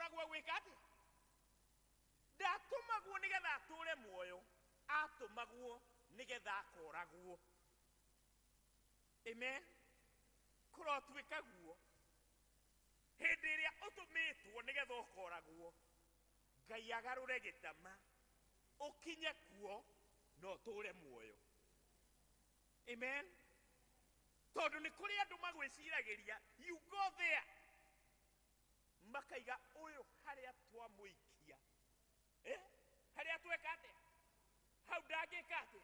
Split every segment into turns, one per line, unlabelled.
akoragwo gwikate ndatumagwo nigetha ature muoyo atumagwo nigetha akoragwo. Amen. Kurotwika guo hindi iria utumitwo nigetha ukoragwo Ngai agarure gitama ukinye kuo no ture muoyo. Amen. Tondu ni kuri andu magwiciragiria you go there makaiga uyu haria twamuikia haria twekate hau ndangikate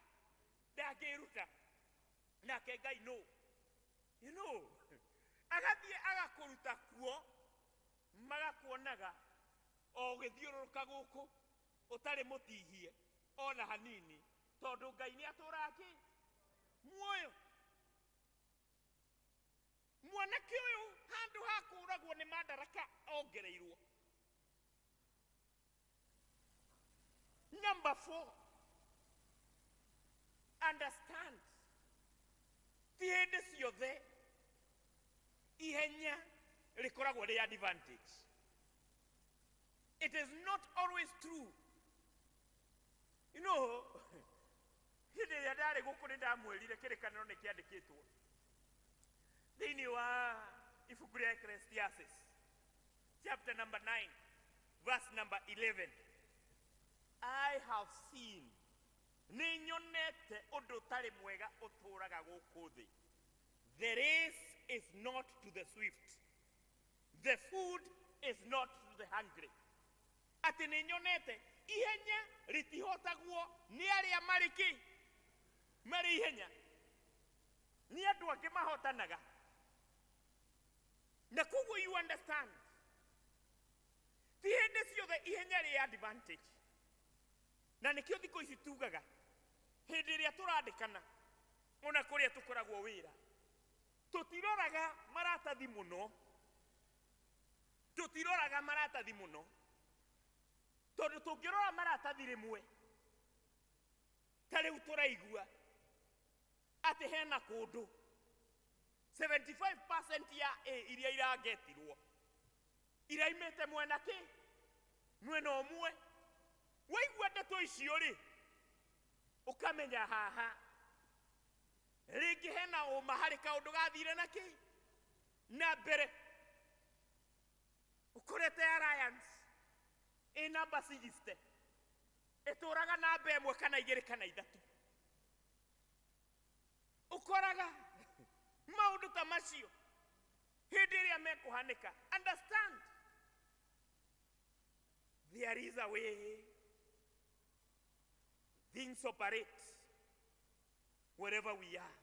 ndangiruta nake Ngai no you know agathie agakuruta kuo magakuonaga o githiururuka guku utari mutihie ona hanini tondu Ngai ni aturaki muoyo. Mwanake uyu handu hakuragwo ni madaraka ongereirwo. Number 4, understand ti hindi ciothe ihenya rikoragwo ri advantage. It is not always true. You know, hindi ya ndari guku ni ndamwirire kirikaniro ni kiandikitwo thiini wa ibuku ria Ecclesiastes chapter number 9 verse number 11. I have seen, ni nyonete undu tari mwega uturaga guku thi. The race is not to the swift, the food is not to the hungry. Ati ni nyonete ihenya ritihotagwo ni aria mariki mari ihenya ni andu angi mahotanaga. Na kugu you understand ti hindi ciothe ihenya ri advantage. Na nikio thiko ici tugaga hindi iria turandikana ona kuria tukoragwo wira tutiroraga maratathi muno tondu tungirora maratathi rimwe tari uturaigua ati hena kundu 75% ya iria iragetirwo iraimete mwena ki mwena omwe waigua ndeto icio ri ukamenya haha ringi hena uma hari kaundu gathire na ki na mbere ukurete alliance number 60 ituraga na mbe mwe kana igiri kana ithatu ukoraga maundu ta macio hindi iria mekuhanika. Understand, there is a way things operate wherever we are.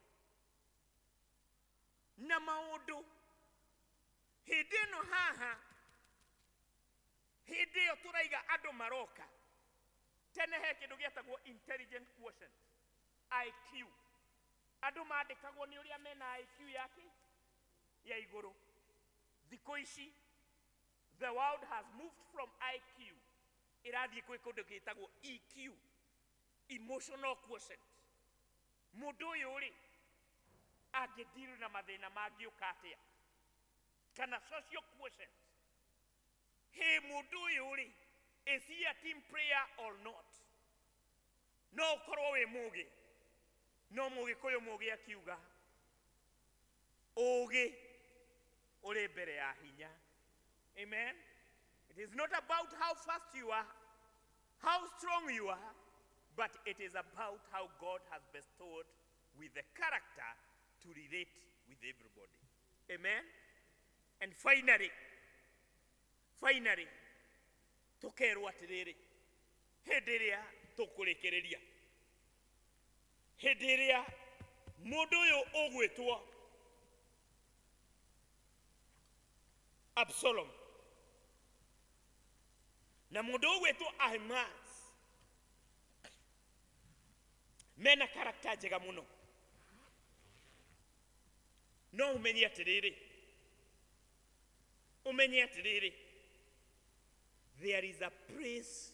Na maundu hindi no haha hindi yo turaiga andu maroka tene he kindu gietagwo intelligent quotient IQ. Andu mandikagwo ni uria mena IQ yake ya iguru. Thiko ici the world has moved from IQ irathie kwi kundu gietagwo EQ, emotional quotient. Mundu uyu ri angidiru na mathina mangiuka atia kana social quotient. Hey, mundu uyu ri is he a team player or not? No korwo we mugi no mugikuyu mugi akiuga ugi uri mbere ya hinya. Amen. It is not about how fast you are, how strong you are, but it is about how God has bestowed with the character to relate with everybody. Amen. And finally tukerwo atiriri hindi iria tukurekereria hindi iria mundu uyu ugwitwo Absalom na mundu ugwitwo Ahimaaz mena karakta njega muno. No umenye atiriri there is a place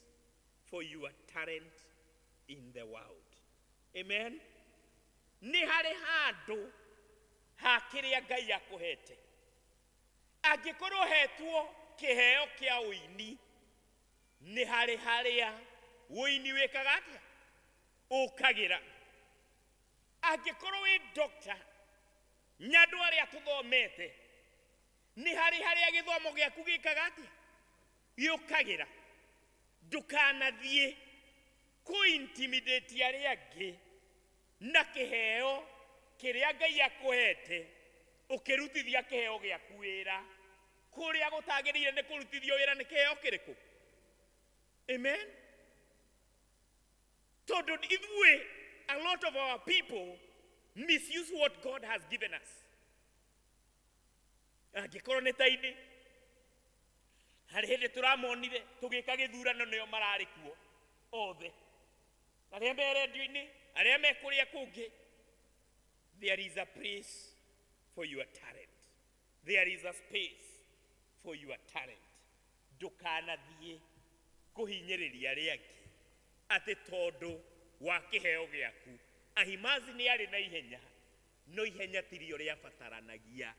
for your talent in the world. Amen. Ni hari handu ha kiria Ngai akuhete angikorwo hetwo kĩheo kĩa ũini nĩ harĩ harĩa ũini wĩkaga atĩa ũkagĩra. Angĩkorwo wĩ doctor, nyandũ arĩa tũthomete, nĩ harĩ harĩa gĩthomo gĩaku gĩkaga atĩa gĩũkagĩra. Ndũkanathiĩ kũ-intimidate arĩa angĩ na kĩheo kĩrĩa Ngai akũhete ũkĩrutithia kĩheo gĩaku wĩra kũrĩa gũtagĩrĩire nĩ kũrutithio wĩra nĩ kĩheo kĩrĩkũ. Amen. Tondũ ithuĩ, a lot of our people misuse what God has given us. Angĩkorwo nĩ taini, harĩ hĩndĩ tũramonire tũgĩka gĩthurano nĩo mararĩ kuo othe, arĩa me redio-inĩ, arĩa me kũrĩa kũngĩ. There is a place for your talent. There is a space for your talent. Ndũkanathiĩ kũhinyĩrĩria arĩa angĩ atĩ tondũ wa kĩheo gĩaku. Ahimazi nĩ arĩ na ihenya, no ihenya tirio rĩabataranagia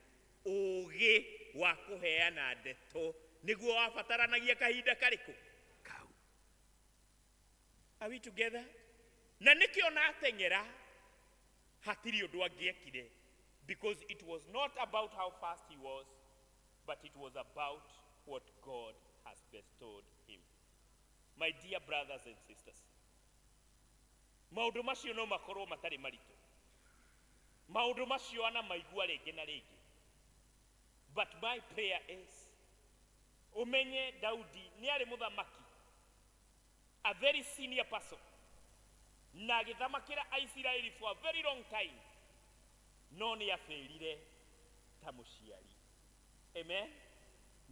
ũũgĩ wa kũheana ndeto nĩguo wabataranagia kahinda karĩkũ kau. Are we together? Na nĩkĩo na ateng'era hatiri ũndũ angĩekire, because it was not about how fast he was, but it was about what God has bestowed him. My dear brothers and sisters, maũndũ macio no makorwo matarĩ maritũ, maũndũ macio ana maigua rĩngĩ na rĩngĩ, but my prayer is, umenye Daudi nĩ arĩ mũthamaki, a very senior person, na agĩthamakĩra Aisiraeli for a very long time, no nĩ afĩrire ta mũciari. Amen.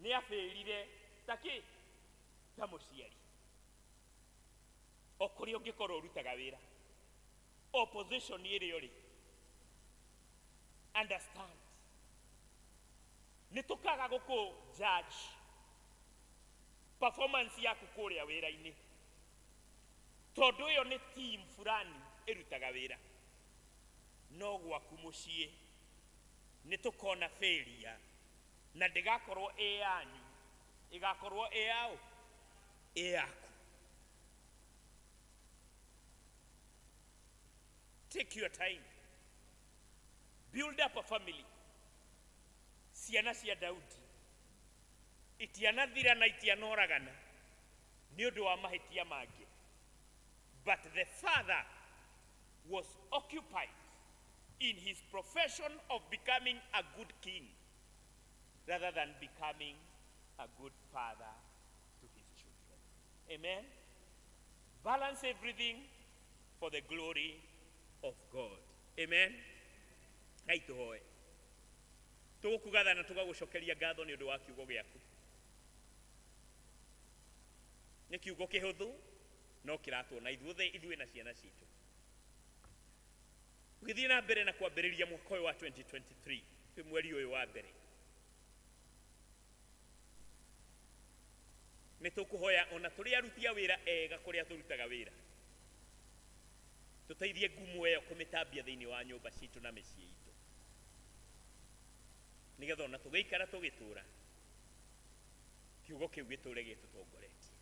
Nĩ afĩrire ta kĩ? Ta mũciari. O kũrĩa ũngĩkorwo ũrutaga wĩra, opposition ĩrĩ ũrĩ, understand, nĩ tũkaga gũkũ judge performance yaku kũrĩa wĩra-inĩ, tondũ ĩyo nĩ team fulani ĩrutaga wĩra, no gwaku mũciĩ nĩ tũkona failure, na ndĩgakorwo ĩ yanyu, ĩgakorwo ĩ yaũ, ĩ yaku. Take your time, build up a family. Ciana cia Daudi itianathira na itianoragana nĩ ũndũ wa mahĩtia mangĩ, but the father was occupied in his profession of becoming a good king rather than becoming a good father to his children. Amen. Balance everything for the glory of God. Amen. Ngai tũhoe. Tũgũkũgatha na tũgagũcokeria ngatho nĩ ũndũ wa kiugo gĩaku. Nĩ kiugo kĩhũthũ no kĩratũona ithuĩ na ciana citũ. Ũgĩthiĩ na mbere na kwambĩrĩria mwaka ũyũ wa 2023, twĩ mweri ũyũ wa mbere, nĩ tũkũhoya ona tũrĩ aruti a wĩra ega kũrĩa tũrutaga wĩra, tũteithie ngumo ĩyo kũmĩtambia thĩinĩ wa nyũmba citũ na mĩciĩ itũ, nĩgetha ona tũgĩikara tũgĩtũra kiugo kĩu gĩtũre gĩtũtongoretie.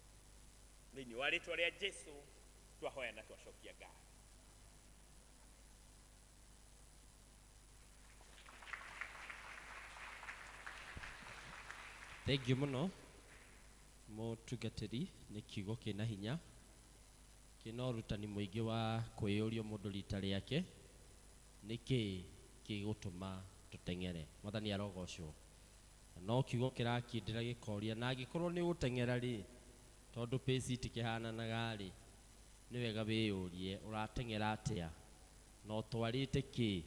Thĩinĩ wa rĩtwa rĩa Jesũ twahoya na twacokia ngatho.
Thengiũ mũno mũtungatĩri, nĩ kiugo kĩna hinya, kĩna ũrutani mũingĩ wa kwĩyũria mũndũ rita rĩake, nĩkĩ gĩgũtũma tũteng'ere. Mwathani arogocwo. No kiugo kĩrakindĩra gĩkoria, na angĩkorwo nĩ gũteng'era rĩ, tondũ pace itikĩhananaga rĩ, nĩ wega wĩyũrie ũrateng'era atĩa, na ũtwarĩte kĩ,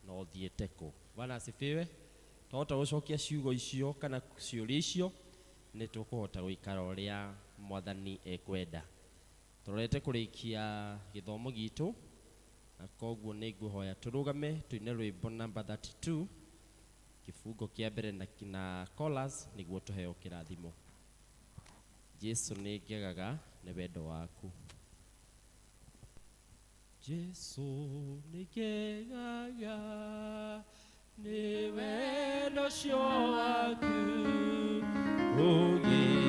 na ũthiĩte kũ. Bwana asifiwe. Twahota gũcokia ciugo icio kana ciũria icio, nĩ tũkũhota gũikara ũrĩa Mwathani ekwenda. Tũrorete kũrĩkia gĩthomo gitũ, na koguo nĩ ngũhoya tũrũgame tũine rwĩmbo namba 32, kĩbungo kĩa mbere na chorus, nĩguo tũheo kĩrathimo. Jesu nĩ ngegaga nĩ wendo waku. Jesu nĩ ngegaga nĩ wendo ũcio waku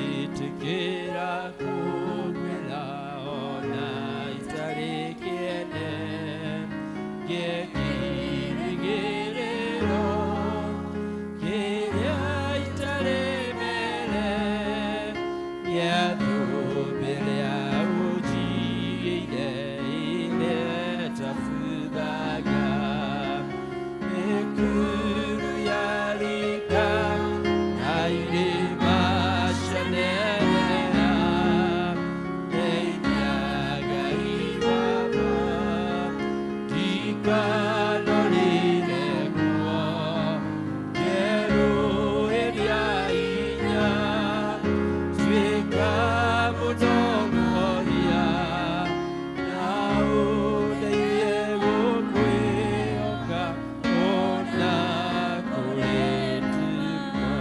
ũgĩtĩkĩra kũmwĩra ona itarĩ kĩene gĩkirigĩrĩro kĩrĩa itarĩ mere gĩathũmbĩrĩa ũnjigĩire inetafuthaga mĩkuru ya rika na irĩma cianegera ndeithaga ibaba ndikanũrĩre kuo njerũhĩria hinya tuĩka mũtongoria na ũndeithie gũkwĩhoka ona kũrĩ nduma.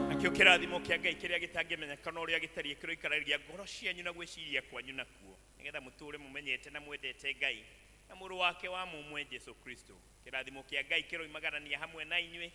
Nakĩo kĩrathimo kĩa Ngai kĩrĩa gĩtangĩmenyekana ũrĩa gĩtariĩ kĩroikaragia ngoro cianyu na gwĩciria kwanyu nakuo nĩgetha mũtũũre mũmenyete na mwendete Ngai na mũrũ wake wa mũmwe Jesũ Kristo. Kĩrathimo kĩa Ngai kĩroimagarania hamwe na inyuĩ,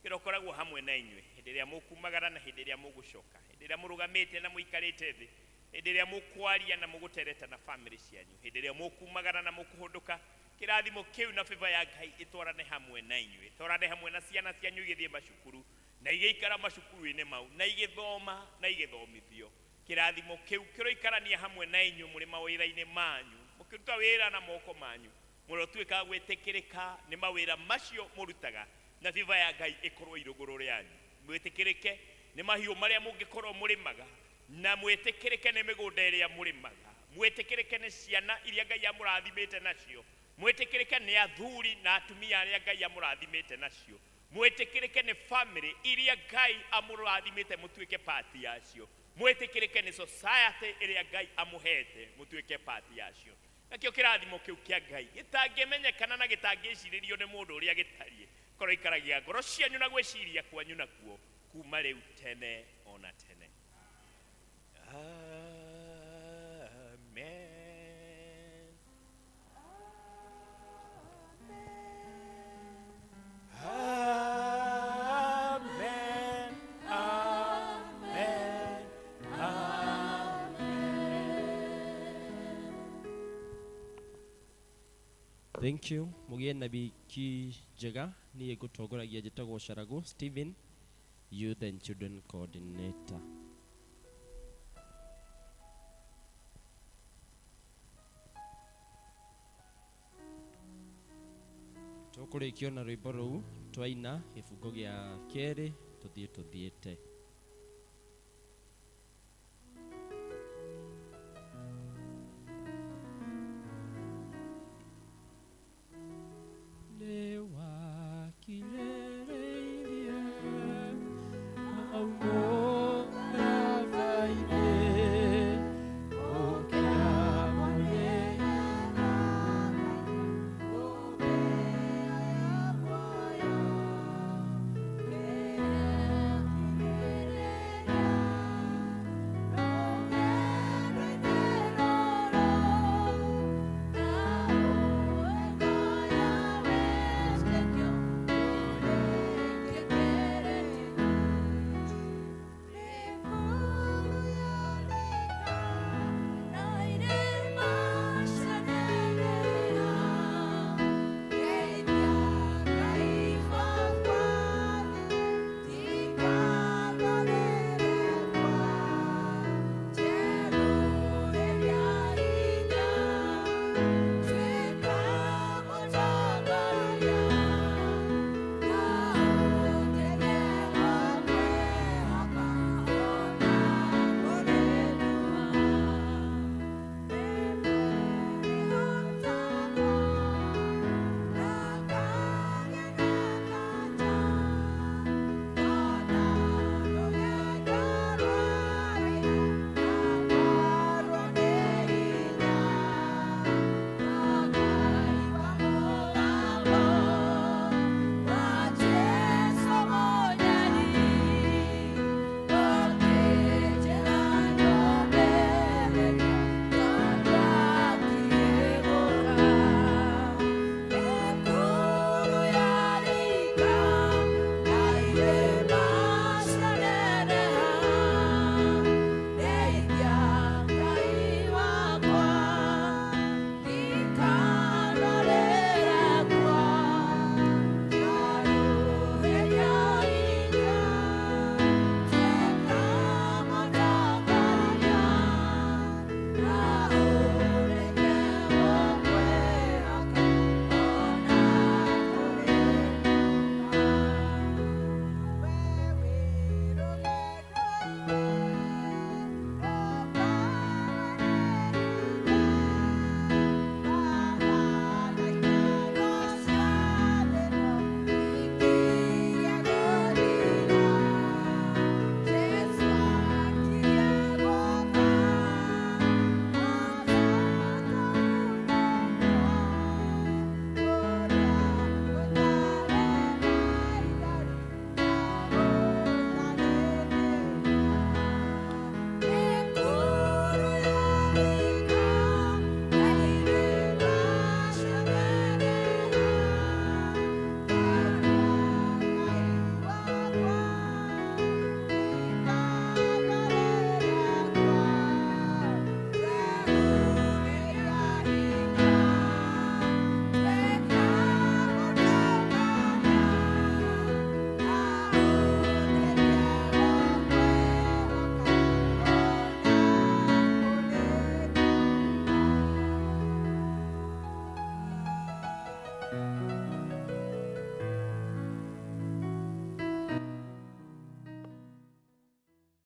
kĩrokoragwo hamwe na inyuĩ hĩndĩ ĩrĩa mũkumagara na hĩndĩ ĩrĩa mũgũcoka, hĩndĩ ĩrĩa mũrũgamĩte na mũikarĩte thĩ, hĩndĩ ĩrĩa mũkwaria na mũgũtereta na bamĩrĩ cianyu, hĩndĩ ĩrĩa mũkumagara na mũkũhũndũka. Kĩrathimo kĩu na bĩba ya Ngai ĩtwarane hamwe na inyuĩ, ĩtwarane hamwe na ciana cianyu igĩthiĩ macukuru na igĩikara macukuru-inĩ mau na igĩthoma na igĩthomithio. Kĩrathimo kĩu kĩroikarania hamwe na inyuĩ mũrĩ mawĩra-inĩ manyu mũkĩruta wĩra na moko manyu, mũrotuĩka gwĩtĩkĩrĩka nĩ mawĩra macio mũrutaga na bĩba ya Ngai ĩkorwo irũgũrũ rĩanyu. Mwĩtĩkĩrĩke nĩ mahiũ marĩa mũngĩkorwo mũrĩmaga na mwĩtĩkĩrĩke nĩ mĩgũnda ĩrĩa mũrĩmaga, mwĩtĩkĩrĩke nĩ ciana iria Ngai amũrathimĩte nacio, mwĩtĩkĩrĩke nĩ athuri na atumia arĩa Ngai amũrathimĩte nacio, mwĩtĩkĩrĩke nĩ bamĩrĩ iria Ngai amũrathimĩte mũtuĩke pati yacio, mwĩtĩkĩrĩke nĩ society ĩrĩa Ngai amũhete mũtuĩke pati yacio. Nakĩo kĩrathimo kĩu kĩa Ngai gĩtangĩmenyekana na gĩtangĩcirĩrio nĩ mũndũ ũrĩa gĩtariĩ kĩroikaragia ngoro cianyu na gwĩciria kwanyu nakuo kuma rĩu tene ona tene. Amen. Amen. Amen.
Thank you. Mũgĩe na wiki njega. Niĩ ngũtongoragia njĩtagwo Sharago Stephen, Youth and Children Coordinator. Tũkũrĩkio na rwĩmbo rũu twaina gĩbungo gĩa kerĩ tũthiĩ tũthiĩte.